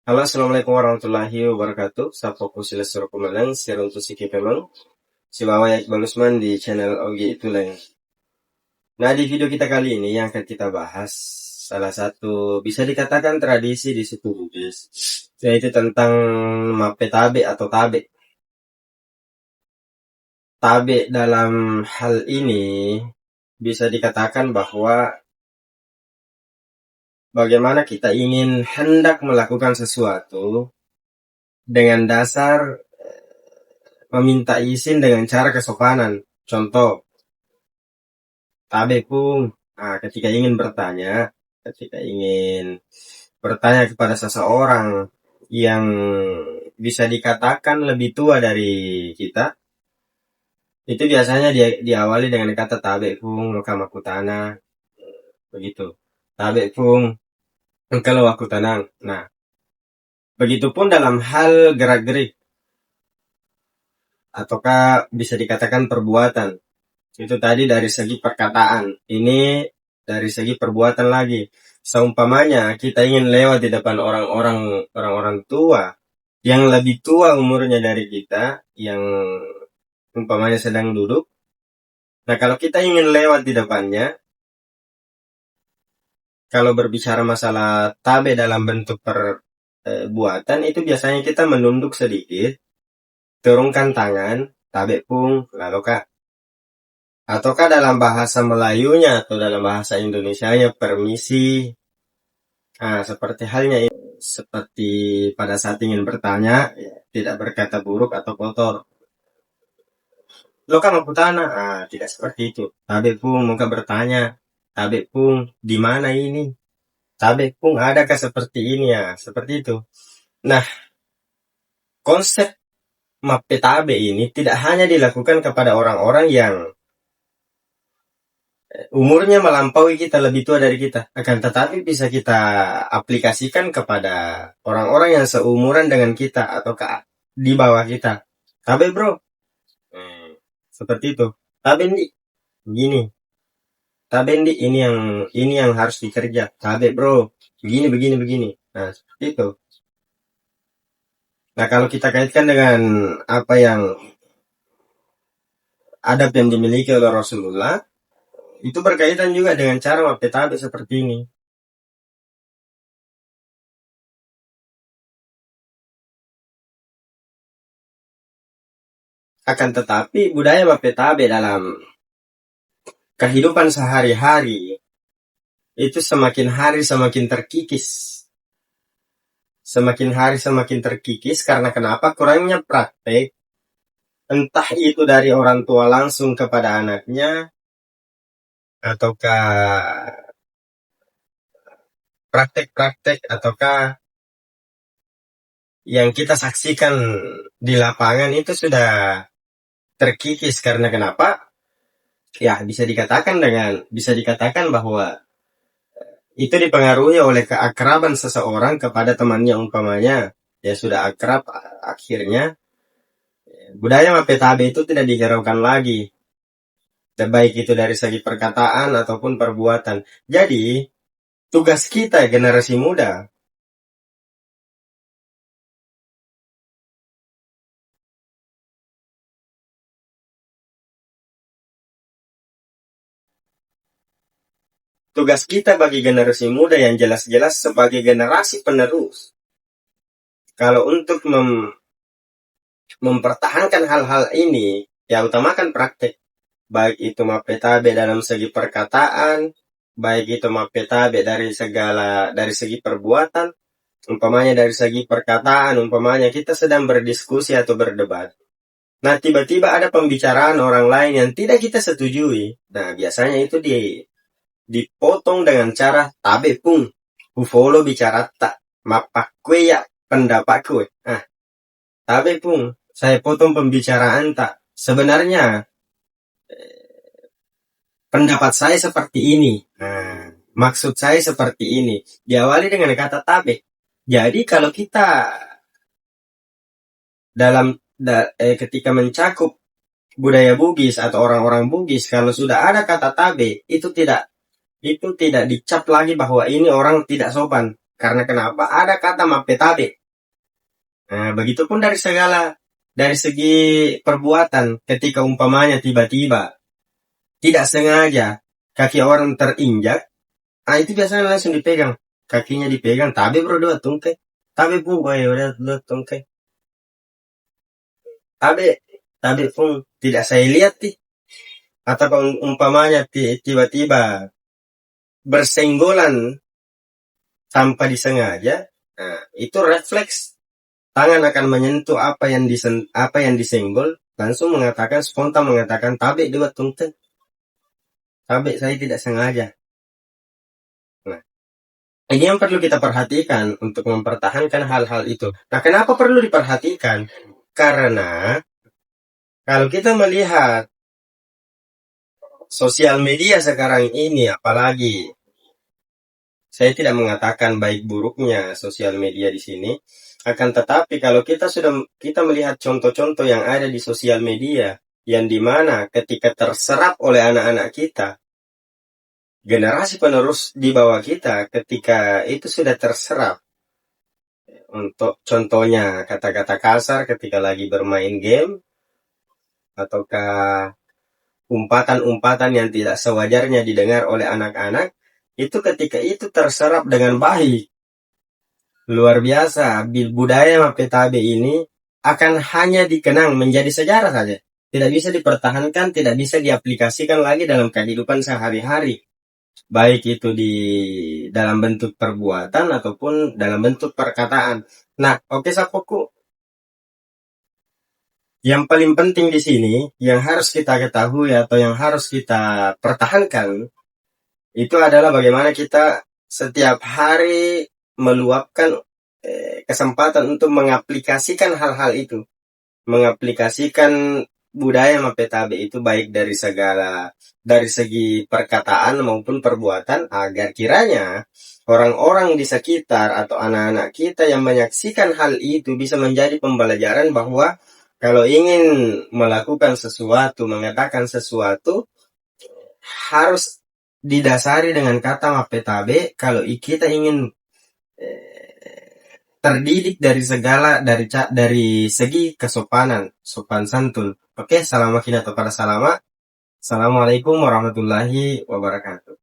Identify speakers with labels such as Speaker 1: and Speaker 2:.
Speaker 1: Halo, assalamualaikum warahmatullahi wabarakatuh. Sapa ku sila suruh kumalang, siya untuk si Kipemang. Si Wawayak Balusman di channel OG Itulah. Nah, di video kita kali ini yang akan kita bahas salah satu bisa dikatakan tradisi di suku Bugis, yaitu tentang mape tabe atau tabe. Tabe dalam hal ini bisa dikatakan bahwa bagaimana kita ingin hendak melakukan sesuatu dengan dasar meminta izin dengan cara kesopanan. Contoh, tabe pung, ketika ingin bertanya kepada seseorang yang bisa dikatakan lebih tua dari kita, itu biasanya diawali dengan kata tabe pung, aku tanah, begitu. Tabe pung, kalau aku tenang. Nah, begitupun dalam hal gerak-gerik, ataukah bisa dikatakan perbuatan. Itu tadi dari segi perkataan. Ini dari segi perbuatan lagi. Seumpamanya kita ingin lewat di depan orang-orang tua yang lebih tua umurnya dari kita, yang umpamanya sedang duduk. Nah, kalau kita ingin lewat di depannya, kalau berbicara masalah tabe dalam bentuk perbuatan, itu biasanya kita menunduk sedikit, turunkan tangan, tabe pung, lalu kak. Ataukah dalam bahasa Melayunya atau dalam bahasa Indonesianya permisi. Nah, seperti halnya seperti pada saat ingin bertanya, ya, tidak berkata buruk atau kotor. Lo kan mau tanah? Tidak seperti itu. Tabe pung, muka bertanya. Tabe pung, di mana ini? Tabe pung, adakah seperti ini ya? Seperti itu. Nah, konsep mape tabe ini tidak hanya dilakukan kepada orang-orang yang umurnya melampaui kita, lebih tua dari kita. Akan tetapi bisa kita aplikasikan kepada orang-orang yang seumuran dengan kita atau di bawah kita. Tabe bro, seperti itu. Tabe ndi, begini. Tabe ndi, ini yang harus dikerja. Tabe bro, begini. Nah, seperti itu. Nah, kalau kita kaitkan dengan apa yang adab yang dimiliki oleh Rasulullah, itu berkaitan juga dengan cara mape tabe seperti ini. Akan tetapi budaya mape tabe dalam kehidupan sehari-hari itu semakin hari semakin terkikis. Semakin hari semakin terkikis karena kenapa? Kurangnya praktek. Entah itu dari orang tua langsung kepada anaknya, ataukah praktek-praktek, ataukah yang kita saksikan di lapangan itu sudah terkikis karena kenapa? Ya, bisa dikatakan bahwa itu dipengaruhi oleh keakraban seseorang kepada temannya, umpamanya ya sudah akrab, akhirnya budaya mape tabe itu tidak dihiraukan lagi, baik itu dari segi perkataan ataupun perbuatan. Jadi tugas kita generasi muda bagi generasi muda yang jelas-jelas sebagai generasi penerus, kalau untuk mempertahankan hal-hal ini, ya utamakan praktek. Baik itu mape tabe dalam segi perkataan, baik itu mape tabe dari segi perbuatan. Umpamanya dari segi perkataan, umpamanya kita sedang berdiskusi atau berdebat. Nah, tiba-tiba ada pembicaraan orang lain yang tidak kita setujui. Nah, biasanya itu dipotong dengan cara tabe pung, follow bicara tak, mapakwe ya pendapatku. Nah, tabe pung, saya potong pembicaraan tak. Sebenarnya pendapat saya seperti ini. Nah, maksud saya seperti ini. Diawali dengan kata tabe. Jadi kalau kita ketika mencakup budaya Bugis atau orang-orang Bugis, kalau sudah ada kata tabe, itu tidak dicap lagi bahwa ini orang tidak sopan. Karena kenapa? Ada kata mapetabe. Nah, begitupun dari segi perbuatan. Ketika umpamanya tiba-tiba tidak sengaja kaki orang terinjak, itu biasanya langsung dipegang. Kakinya dipegang, tabe bro dua tungke. Tabe pun boy, udah dua tungke. Tabe pun tidak saya lihat nih. Atau umpamanya tiba-tiba bersenggolan tanpa disengaja, nah, itu refleks tangan akan menyentuh apa yang disenggol, langsung spontan mengatakan tabe dua tungte, tabe saya tidak sengaja. Nah, ini yang perlu kita perhatikan untuk mempertahankan hal-hal itu. Nah, kenapa perlu diperhatikan? Karena kalau kita melihat sosial media sekarang ini, apalagi saya tidak mengatakan baik buruknya sosial media di sini, akan tetapi kalau kita melihat contoh-contoh yang ada di sosial media, yang dimana ketika terserap oleh anak-anak kita, generasi penerus di bawah kita, ketika itu sudah terserap, untuk contohnya kata-kata kasar ketika lagi bermain game, ataukah umpatan-umpatan yang tidak sewajarnya didengar oleh anak-anak, itu ketika itu terserap dengan baik. Luar biasa, budaya Mapetabe ini akan hanya dikenang menjadi sejarah saja. Tidak bisa dipertahankan, tidak bisa diaplikasikan lagi dalam kehidupan sehari-hari. Baik itu di dalam bentuk perbuatan ataupun dalam bentuk perkataan. Nah, oke Sapoku. Yang paling penting di sini, yang harus kita ketahui atau yang harus kita pertahankan, itu adalah bagaimana kita setiap hari meluapkan kesempatan untuk mengaplikasikan hal-hal itu. Mengaplikasikan budaya Mapetabe itu baik dari segi perkataan maupun perbuatan, agar kiranya orang-orang di sekitar atau anak-anak kita yang menyaksikan hal itu bisa menjadi pembelajaran bahwa kalau ingin melakukan sesuatu, mengatakan sesuatu, harus didasari dengan kata Mapetabe. Kalau kita ingin terdidik dari segi kesopanan, sopan santun. Oke, salama atau para salama. Assalamualaikum warahmatullahi wabarakatuh.